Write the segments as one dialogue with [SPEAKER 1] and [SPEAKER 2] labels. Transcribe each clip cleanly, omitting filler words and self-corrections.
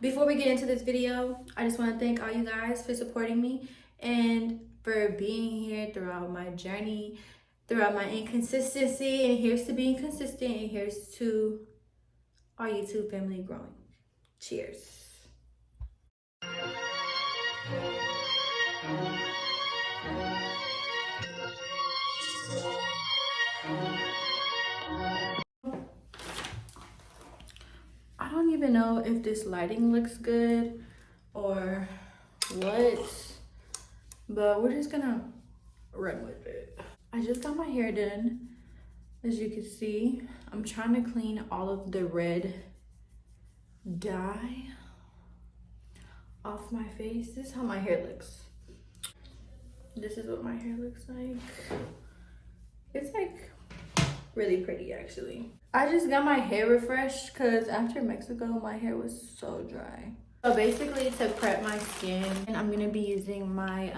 [SPEAKER 1] Before we get into this video, I just want to thank all you guys for supporting me and for being here throughout my journey, throughout my inconsistency. And here's to being consistent, and here's to our YouTube family growing. Cheers. I don't even know if this lighting looks good or what, but we're just gonna run with it. I just got my hair done. As you can see, I'm trying to clean all of the red dye off my face. This is how my hair looks. This is what my hair looks like. It's like really pretty actually. I just got my hair refreshed because after Mexico, my hair was so dry. So basically to prep my skin, I'm gonna be using my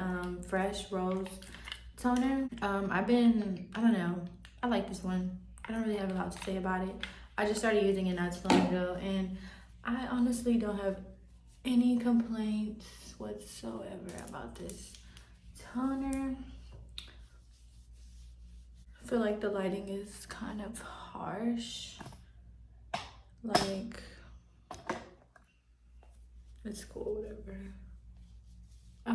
[SPEAKER 1] Fresh Rose toner. I don't know, I like this one. I don't really have a lot to say about it. I just started using it not too long ago, and I honestly don't have any complaints whatsoever about this toner. I feel like the lighting is kind of harsh. Like, it's cool, whatever.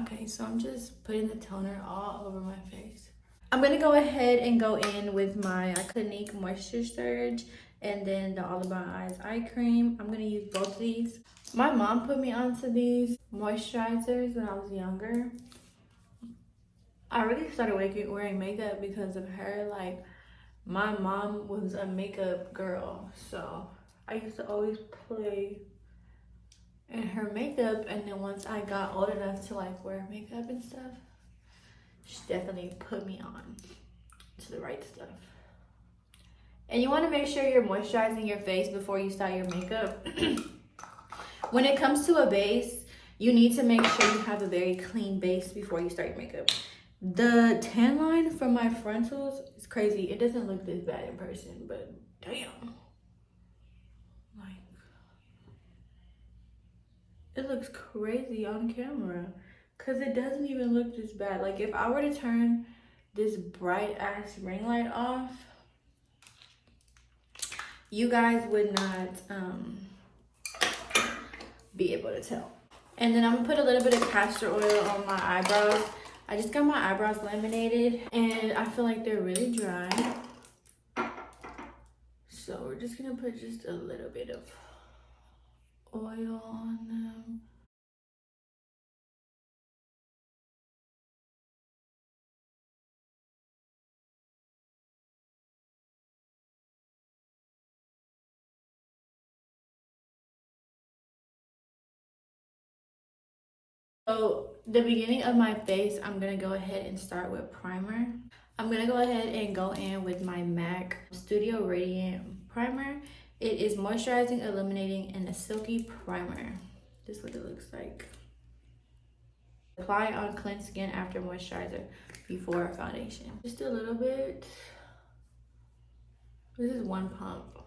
[SPEAKER 1] Okay, so I'm just putting the toner all over my face. I'm gonna go ahead and go in with my Clinique Moisture Surge and then the All About Eyes eye cream. I'm gonna use both of these. My mom put me onto these moisturizers when I was younger. I really started wearing makeup because of her. Like, my mom was a makeup girl, so I used to always play in her makeup, and then once I got old enough to like wear makeup and stuff, she definitely put me on to the right stuff. And you want to make sure you're moisturizing your face before you start your makeup. When it comes to a base, you need to make sure you have a very clean base before you start your makeup. The tan line from my frontals is crazy. It doesn't look this bad in person, but damn. Like, it looks crazy on camera because it doesn't even look this bad. Like, if I were to turn this bright ass ring light off, you guys would not be able to tell. And then I'm gonna put a little bit of castor oil on my eyebrows. I just got my eyebrows laminated and I feel like they're really dry. So we're just gonna put just a little bit of oil on them. So the beginning of my face, I'm gonna go ahead and start with primer. I'm gonna go ahead and go in with my MAC Studio Radiant Primer. It is moisturizing, illuminating, and a silky primer. This is what it looks like. Apply on cleansed skin after moisturizer before foundation. Just a little bit. This is one pump.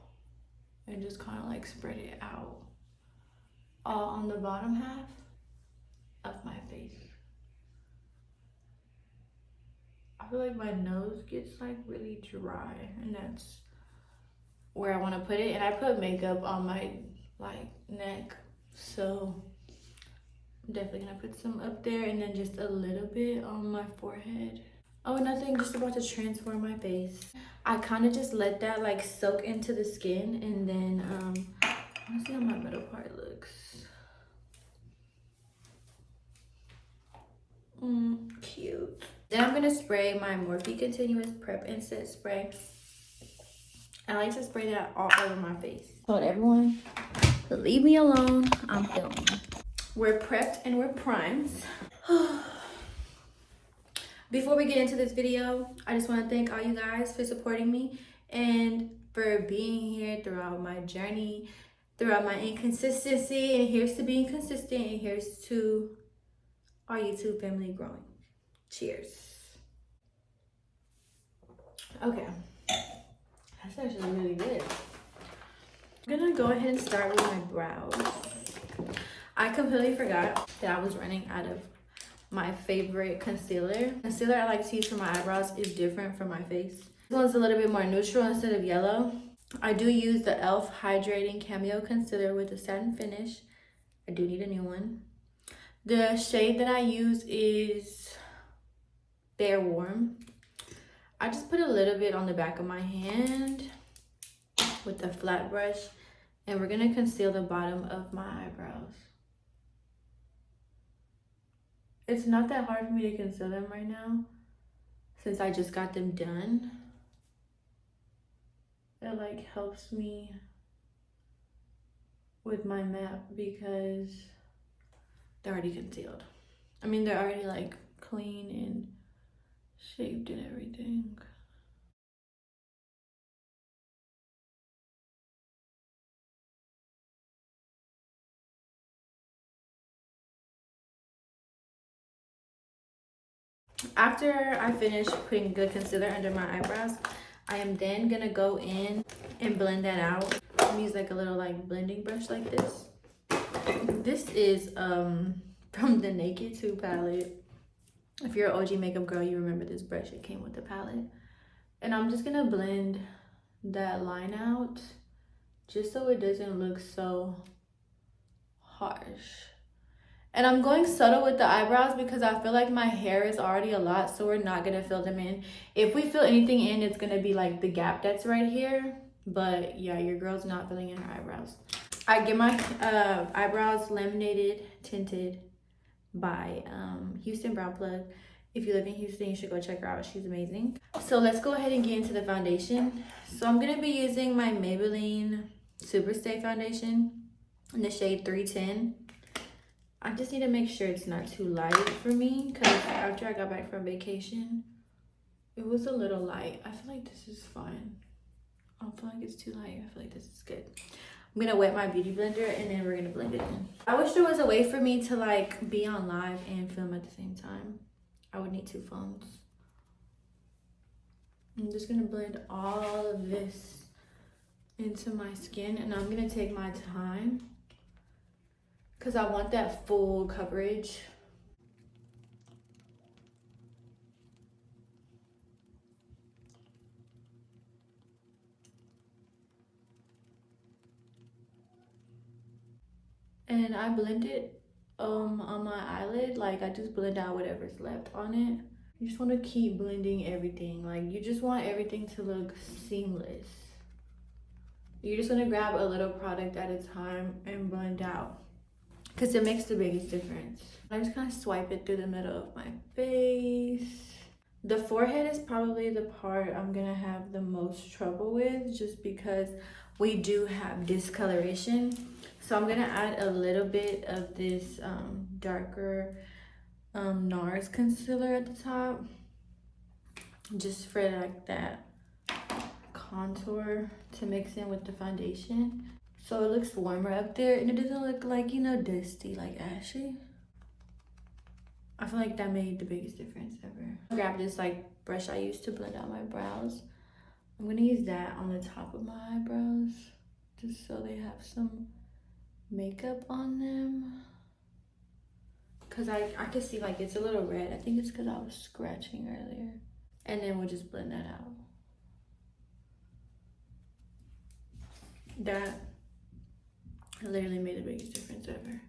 [SPEAKER 1] And just kind of like spread it out all on the bottom half of my face. I feel like my nose gets like really dry, and that's where I want to put it. And I put makeup on my like neck, so I'm definitely gonna put some up there, and then just a little bit on my forehead. Oh, nothing, just about to transform my face. I kind of just let that like soak into the skin, and then let's see how my middle part looks. Cute. Then I'm gonna spray my Morphe Continuous Prep and Set Spray. I like to spray that all over my face. Told everyone, leave me alone, I'm filming. We're prepped and we're primed. Before we get into this video, I just want to thank all you guys for supporting me and for being here throughout my journey, throughout my inconsistency. And here's to being consistent, and here's to our YouTube family growing. Cheers. Okay, that's actually really good. I'm gonna go ahead and start with my brows. I completely forgot that I was running out of my favorite concealer. Concealer I like to use for my eyebrows is different from my face. This one's a little bit more neutral instead of yellow. I do use the e.l.f. Hydrating Cameo Concealer with a satin finish. I do need a new one. The shade that I use is Bare Warm. I just put a little bit on the back of my hand with the flat brush, and we're gonna conceal the bottom of my eyebrows. It's not that hard for me to conceal them right now since I just got them done. It like helps me with my map because they're already concealed. I mean, they're already like clean and shaped and everything. After I finish putting good concealer under my eyebrows, I am then gonna go in and blend that out. I'm gonna use like a little like blending brush like this. This is from the Naked 2 palette. If you're an OG makeup girl, you remember this brush. It came with the palette. And I'm just gonna blend that line out just so it doesn't look so harsh. And I'm going subtle with the eyebrows because I feel like my hair is already a lot, so we're not gonna fill them in. If we fill anything in, it's gonna be like the gap that's right here. But yeah, your girl's not filling in her eyebrows. I get my eyebrows laminated, tinted by Houston Brow Plug. If you live in Houston, you should go check her out. She's amazing. So let's go ahead and get into the foundation. So I'm gonna be using my Maybelline Superstay foundation in the shade 310. I just need to make sure it's not too light for me because after I got back from vacation, it was a little light. I feel like this is fine. I don't feel like it's too light. I feel like this is good. I'm gonna wet my beauty blender and then we're gonna blend it in. I wish there was a way for me to like be on live and film at the same time. I would need 2 phones. I'm just gonna blend all of this into my skin and I'm gonna take my time because I want that full coverage. And I blend it on my eyelid. Like I just blend out whatever's left on it. You just want to keep blending everything. Like you just want everything to look seamless. You're just gonna grab a little product at a time and blend out because it makes the biggest difference. I just kind of swipe it through the middle of my face. The forehead is probably the part I'm gonna have the most trouble with just because we do have discoloration. So I'm gonna add a little bit of this darker NARS concealer at the top just for like that contour to mix in with the foundation so it looks warmer up there and it doesn't look like, you know, dusty like ashy. I feel like that made the biggest difference ever. Grab this like brush I used to blend out my brows. I'm gonna use that on the top of my eyebrows just so they have some makeup on them because I can see like it's a little red. I think it's because I was scratching earlier. And then we'll just blend that out. That literally made the biggest difference ever.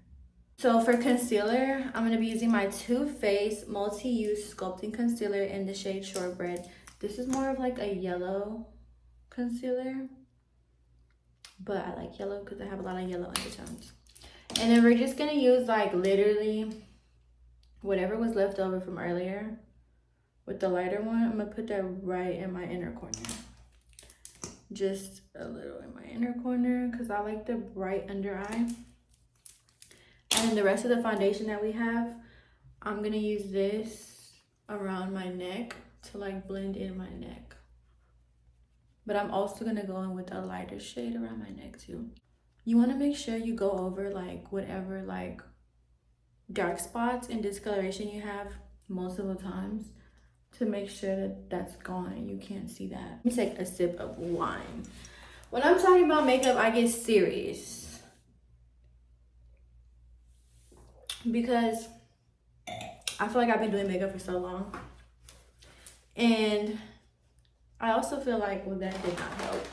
[SPEAKER 1] So for concealer, I'm going to be using my Too Faced Multi-Use Sculpting Concealer in the shade Shortbread. This is more of like a yellow concealer, but I like yellow because I have a lot of yellow undertones. And then we're just going to use like literally whatever was left over from earlier with the lighter one. I'm going to put that right in my inner corner. Just a little in my inner corner because I like the bright under eye. And then the rest of the foundation that we have, I'm going to use this around my neck to like blend in my neck. But I'm also going to go in with a lighter shade around my neck too. You want to make sure you go over like whatever like dark spots and discoloration you have multiple times to make sure that that's gone and you can't see that. Let me take a sip of wine. When I'm talking about makeup, I get serious. because I feel like I've been doing makeup for so long. And I also feel like, well, that did not help.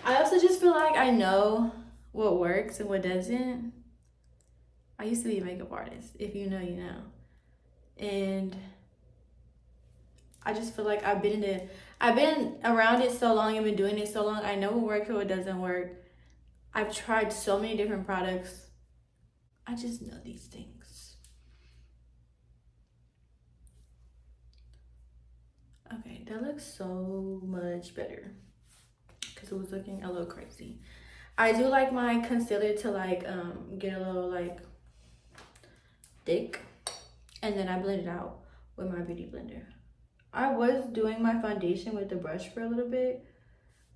[SPEAKER 1] I also just feel like I know what works and what doesn't. I used to be a makeup artist. If you know, you know. And I just feel like I've been around it so long and been doing it so long. I know what works and what doesn't work. I've tried so many different products. I just know these things. Okay, that looks so much better because it was looking a little crazy. I do like my concealer to like get a little like thick, and then I blend it out with my beauty blender. I was doing my foundation with the brush for a little bit,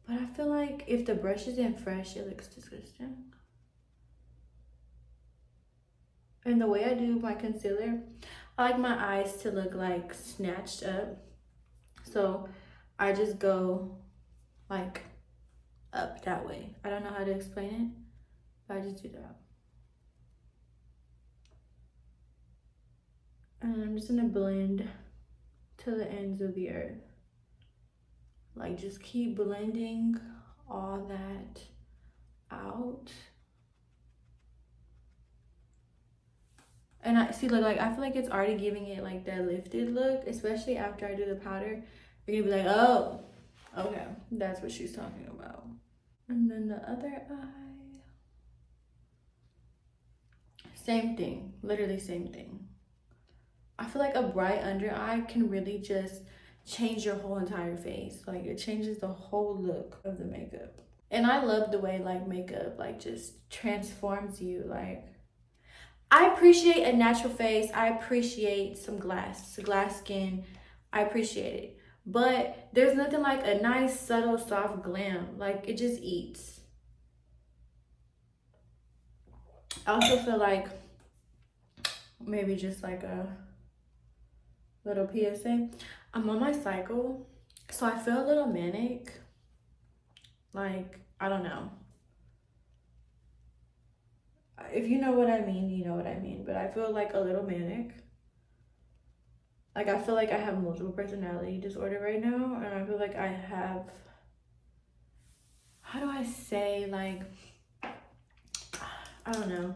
[SPEAKER 1] but I feel like if the brush isn't fresh, it looks disgusting. And the way I do my concealer, I like my eyes to look like snatched up. So I just go like up that way. I don't know how to explain it, but I just do that. And I'm just gonna blend to the ends of the earth. Like just keep blending all that out. And I see, look, like I feel like it's already giving it like that lifted look, especially after I do the powder. You're gonna be like, oh, okay, that's what she's talking about. And then the other eye, same thing, literally same thing. I feel like a bright under eye can really just change your whole entire face. Like it changes the whole look of the makeup. And I love the way like makeup like just transforms you. Like I appreciate a natural face. I appreciate some glass skin. I appreciate it. But there's nothing like a nice, subtle, soft glam. Like it just eats. I also feel like maybe just like a little PSA. I'm on my cycle, so I feel a little manic. Like, I don't know. If you know what I mean, you know what I mean. But I feel like a little manic. Like, I feel like I have multiple personality disorder right now. And I feel like I have, how do I say, like, I don't know.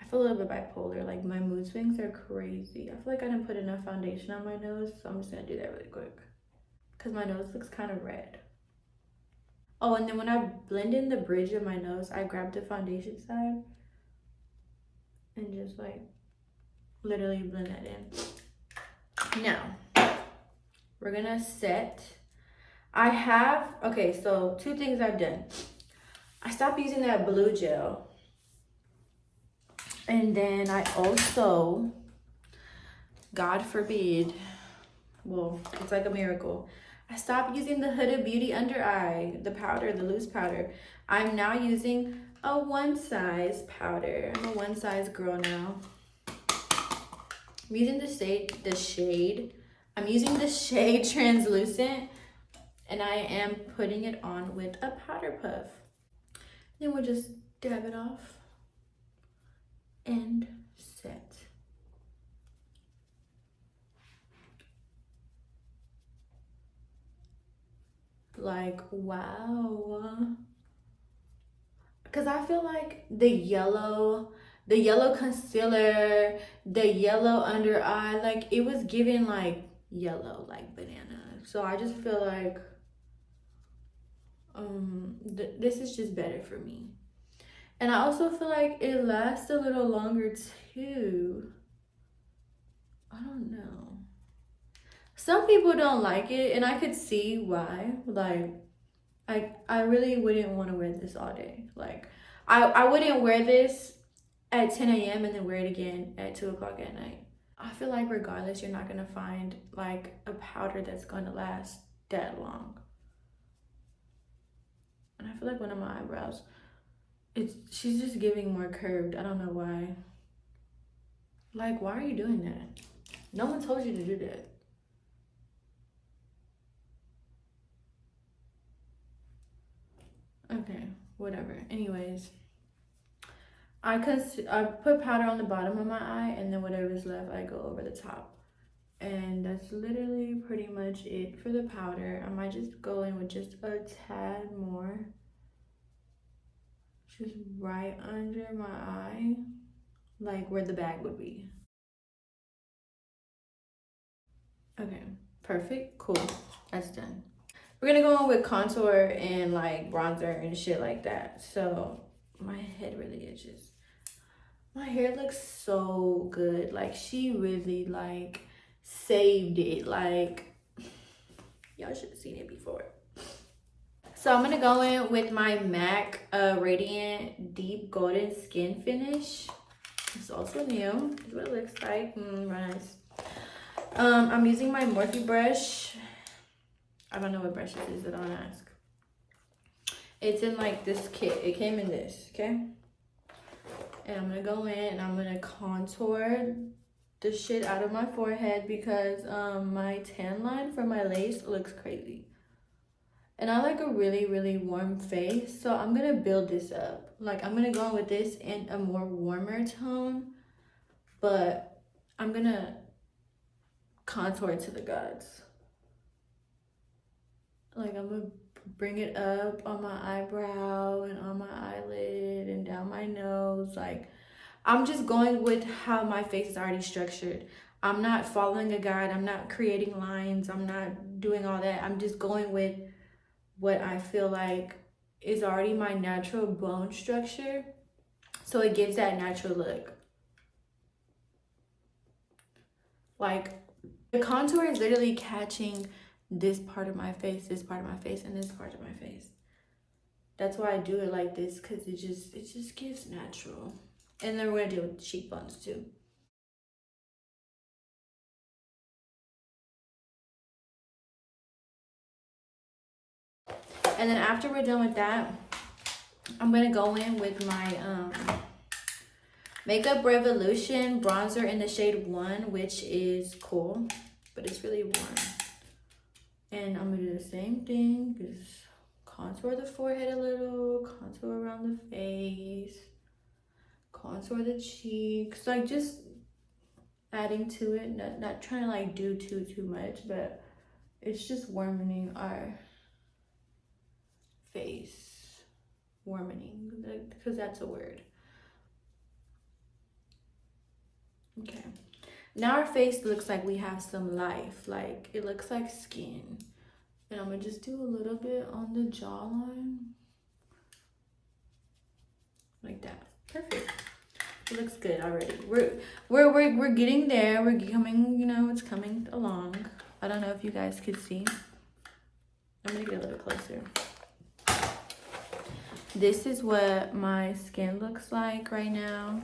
[SPEAKER 1] I feel a little bit bipolar. Like, my mood swings are crazy. I feel like I didn't put enough foundation on my nose. So I'm just going to do that really quick. Because my nose looks kind of red. Oh, and then when I blend in the bridge of my nose, I grab the foundation side and just like literally blend that in. Now, we're gonna set. Okay, so 2 things I've done. I stopped using that blue gel. And then I also, God forbid, well, it's like a miracle. I stopped using the Huda Beauty under eye, the powder, the loose powder. I'm now using a one size powder. I'm a one size girl now. I'm using I'm using the shade Translucent, and I am putting it on with a powder puff. Then we'll just dab it off and set. Like, wow. Because I feel like the yellow concealer, the yellow under eye, like it was giving like yellow, like banana. So I just feel like this is just better for me. And I also feel like it lasts a little longer too. I don't know. Some people don't like it, and I could see why. Like, I really wouldn't want to wear this all day. Like, I wouldn't wear this at 10 a.m. and then wear it again at 2 o'clock at night. I feel like regardless, you're not going to find like a powder that's going to last that long. And I feel like one of my eyebrows, she's just giving more curved. I don't know why. Like, why are you doing that? No one told you to do that. Okay, whatever. Anyways, I put powder on the bottom of my eye, and then whatever's left, I go over the top. And that's literally pretty much it for the powder. I might just go in with just a tad more. Just right under my eye, like where the bag would be. Okay, perfect, cool, that's done. We're gonna go on with contour and like bronzer and shit like that. So my head really itches. My hair looks so good. Like she really like saved it. Like y'all should have seen it before. So I'm gonna go in with my MAC Radiant Deep Golden Skin Finish. It's also new. This is what it looks like. Nice. I'm using my Morphe brush. I don't know what brush it is, so don't ask. It's in like this kit. It came in this, okay? And I'm gonna go in and I'm gonna contour the shit out of my forehead because my tan line from my lace looks crazy. And I like a really, really warm face, so I'm gonna build this up. Like I'm gonna go in with this in a more warmer tone, but I'm gonna contour it to the gods. Like I'm gonna bring it up on my eyebrow and on my eyelid and down my nose. Like I'm just going with how my face is already structured. I'm not following a guide. I'm not creating lines. I'm not doing all that. I'm just going with what I feel like is already my natural bone structure. So it gives that natural look. Like the contour is literally catching this part of my face, this part of my face, and this part of my face. That's why I do it like this, because it just gives natural. And then we're gonna do it with the cheekbones too. And then after we're done with that, I'm gonna go in with my Makeup Revolution bronzer in the shade 1, which is cool, but it's really warm. And I'm gonna do the same thing, just contour the forehead a little, contour around the face, contour the cheeks, like just adding to it, not trying to like do too much, but it's just warming our face. Warming, because that's a word. Okay, now our face looks like we have some life, like it looks like skin. And I'm gonna just do a little bit on the jawline, like that. Perfect. It looks good already. We're getting there. We're coming, you know, it's coming along. I don't know if you guys could see. I'm gonna get a little closer. This is what my skin looks like right now.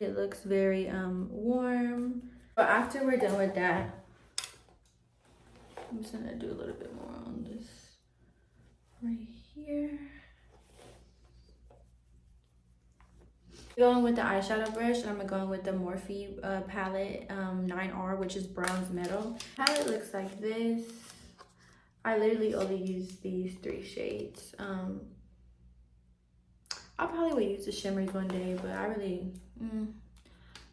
[SPEAKER 1] It looks very warm. But after we're done with that, I'm just gonna do a little bit more on this right here. Going with the eyeshadow brush, and I'm going with the Morphe palette 9R, which is bronze metal. Palette looks like this. I literally only use these 3 shades. I probably will use the shimmers one day, but I really, I'm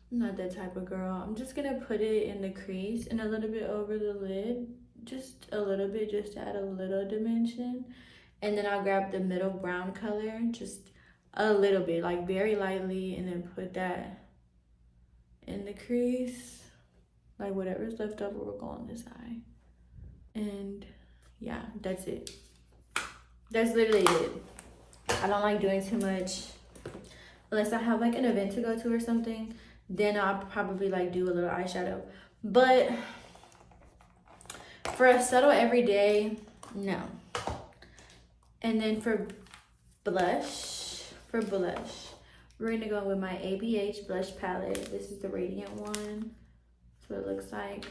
[SPEAKER 1] not that type of girl. I'm just gonna put it in the crease and a little bit over the lid. Just a little bit, just to add a little dimension. And then I'll grab the middle brown color, just a little bit, like very lightly, and then put that in the crease. Like whatever's left over will go on this eye. And yeah, that's it. That's literally it. I don't like doing too much unless I have like an event to go to or something. Then I'll probably like do a little eyeshadow. But for a subtle everyday, no. And then for blush, we're gonna go with my ABH blush palette. This is the Radiant one. That's what it looks like.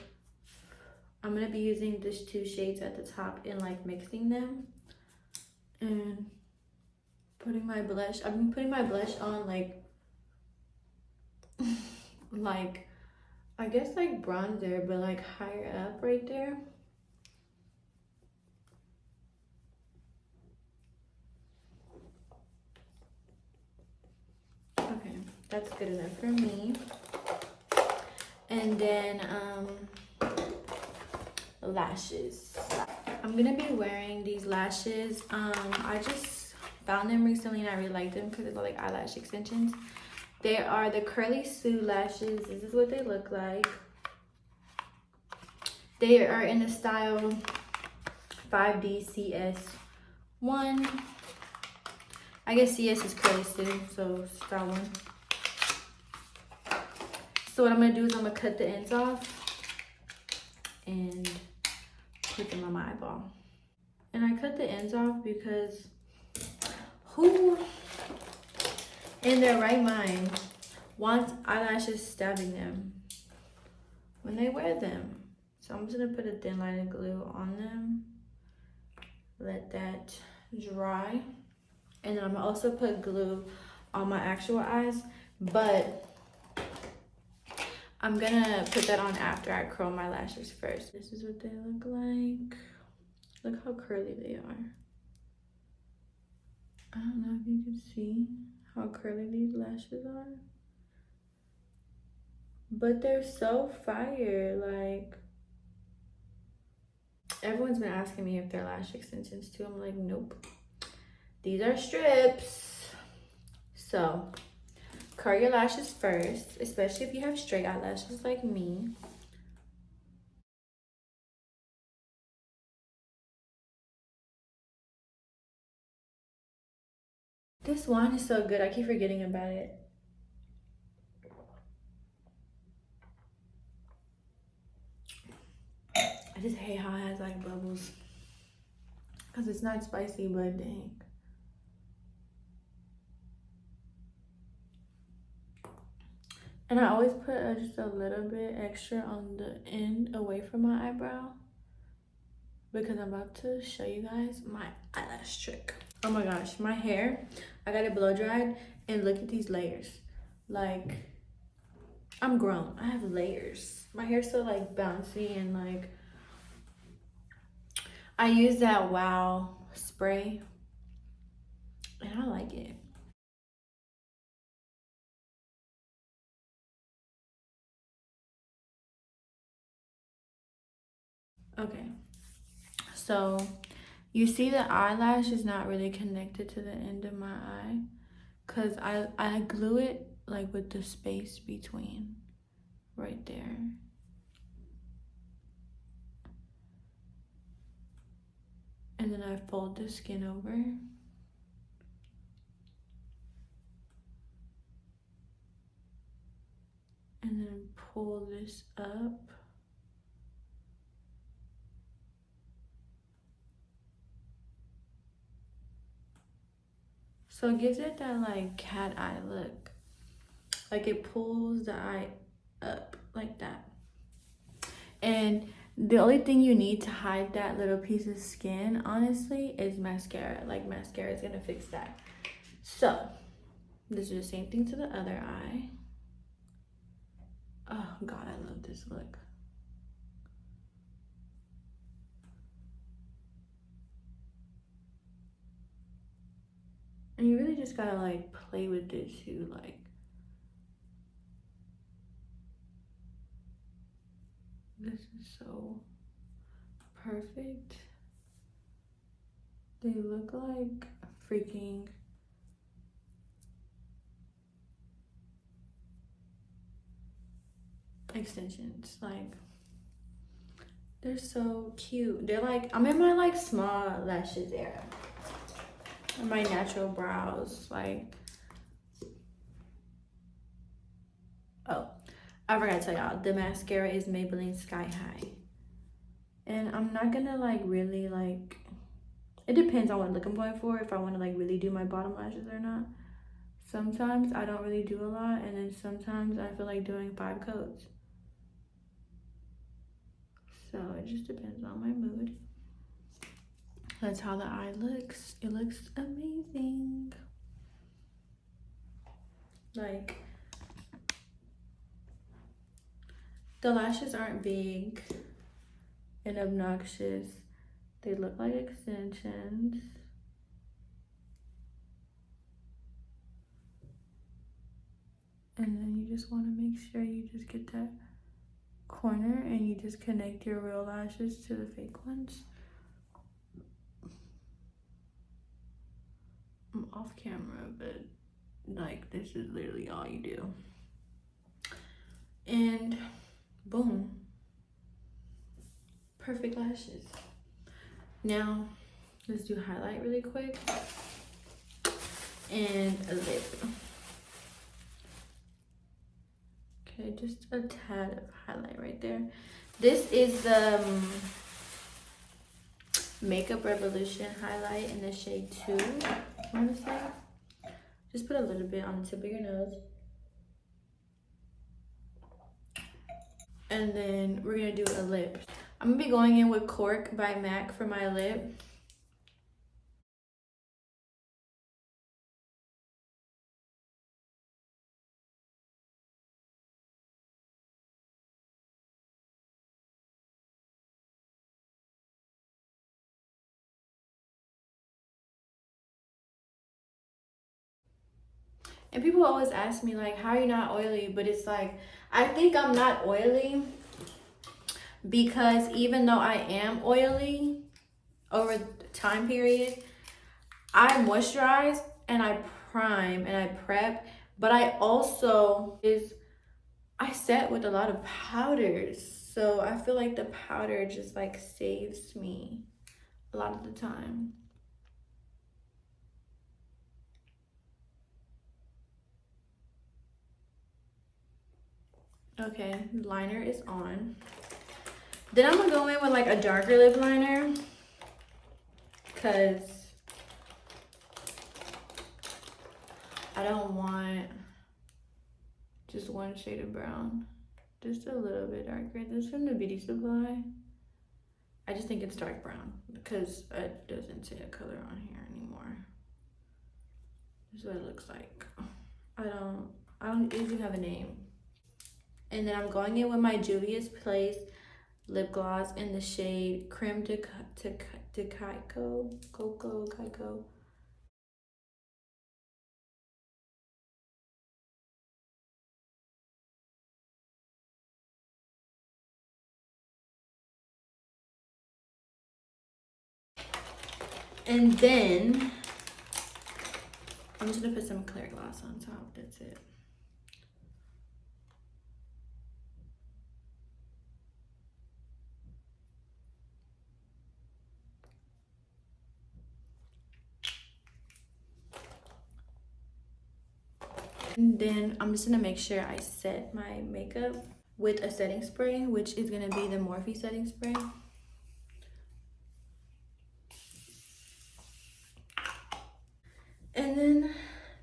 [SPEAKER 1] I'm gonna be using these 2 shades at the top and like mixing them. And putting my blush, I've been putting my blush on like, like, I guess like bronzer, but like higher up right there. Okay, That's good enough for me. And then lashes. I'm gonna be wearing these lashes. I just found them recently and I really like them because they're like eyelash extensions. They are the Curly Sue lashes. This is what they look like. They are in the style 5D CS1. I guess CS is Curly Sue, so style 1. So what I'm gonna do is I'm gonna cut the ends off and put them on my eyeball. And I cut the ends off because who in their right mind wants eyelashes stabbing them when they wear them? So I'm just gonna put a thin line of glue on them, let that dry, and then I'm gonna also put glue on my actual eyes, but I'm gonna put that on after I curl my lashes first. This is what they look like. Look how curly they are. I don't know if you can see how curly these lashes are, but they're so fire. Like, everyone's been asking me if they're lash extensions too. I'm like, nope. These are strips. So, curl your lashes first, especially if you have straight eyelashes like me. This wine is so good. I keep forgetting about it. I just hate how it has like bubbles. Because it's not spicy, but dang. And I always put just a little bit extra on the end away from my eyebrow, because I'm about to show you guys my eyelash trick. Oh my gosh, my hair, I got it blow dried, and look at these layers. Like, I'm grown. I have layers. My hair's so like bouncy, and like I use that Wow spray and I like it. Okay, so you see the eyelash is not really connected to the end of my eye because I glue it like with the space between right there. And then I fold the skin over. And then pull this up. So it gives it that like cat eye look. Like it pulls the eye up like that. And the only thing you need to hide that little piece of skin, honestly, is mascara. Like mascara is gonna fix that. So this is the same thing to the other eye. Oh God, I love this look. And you really just gotta like play with it too, like. This is so perfect. They look like freaking extensions. Like, they're so cute. They're like, I'm in my like small lashes era. And my natural brows, like, oh, I forgot to tell y'all, the mascara is Maybelline Sky High. And I'm not gonna like really like, it depends on what look I'm going for, if I want to like really do my bottom lashes or not. Sometimes I don't really do a lot, and then sometimes I feel like doing 5 coats. So it just depends on my mood. That's how the eye looks. It looks amazing. Like, the lashes aren't big and obnoxious. They look like extensions. And then you just want to make sure you just get that corner and you just connect your real lashes to the fake ones. I'm off camera, but like this is literally all you do. And boom, perfect lashes. Now let's do highlight really quick and a lip. Okay, just a tad of highlight right there. This is the Makeup Revolution highlight in the shade 2, I want to say. Just put a little bit on the tip of your nose. And then we're gonna do a lip. I'm gonna be going in with Cork by MAC for my lip. And people always ask me like, how are you not oily? But it's like, I think I'm not oily because even though I am oily over the time period, I moisturize and I prime and I prep, but I also I set with a lot of powders. So I feel like the powder just like saves me a lot of the time. Okay, liner is on. Then I'm gonna go in with like a darker lip liner because I don't want just one shade of brown. Just a little bit darker. This is from the Beauty Supply. I just think it's dark brown because it doesn't say a color on here anymore. This is what it looks like. I don't even have a name. And then I'm going in with my Juvia's Place lip gloss in the shade Creme de Coco. And then I'm just gonna put some clear gloss on top. That's it. And then I'm just gonna make sure I set my makeup with a setting spray, which is gonna be the Morphe setting spray. And then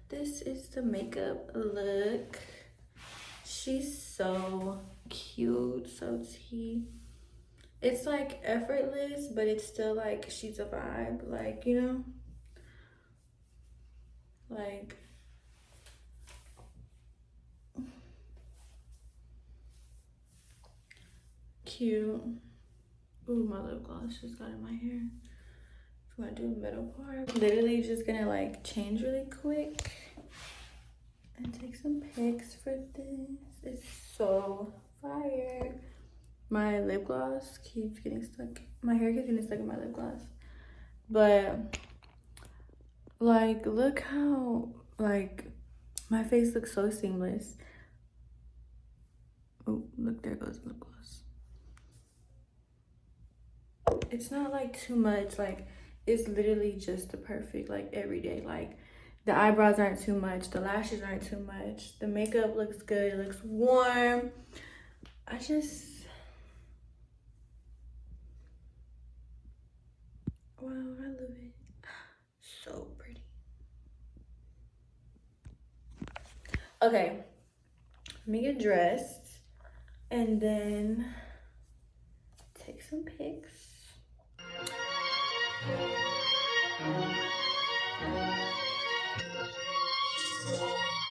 [SPEAKER 1] this is the makeup look. She's so cute, so tea. It's like effortless, but it's still like she's a vibe, like, you know? Like, cute. Ooh, my lip gloss just got in my hair. If you want to do a middle part, literally just gonna like change really quick and take some pics for this. It's so fire. My lip gloss keeps getting stuck. My hair keeps getting stuck in my lip gloss. But like, look how like my face looks so seamless. Oh, look, there goes lip gloss. It's not like too much, like it's literally just the perfect, like everyday, like the eyebrows aren't too much, the lashes aren't too much, the makeup looks good, it looks warm. Wow, I love it. So pretty. Okay, let me get dressed and then take some pics.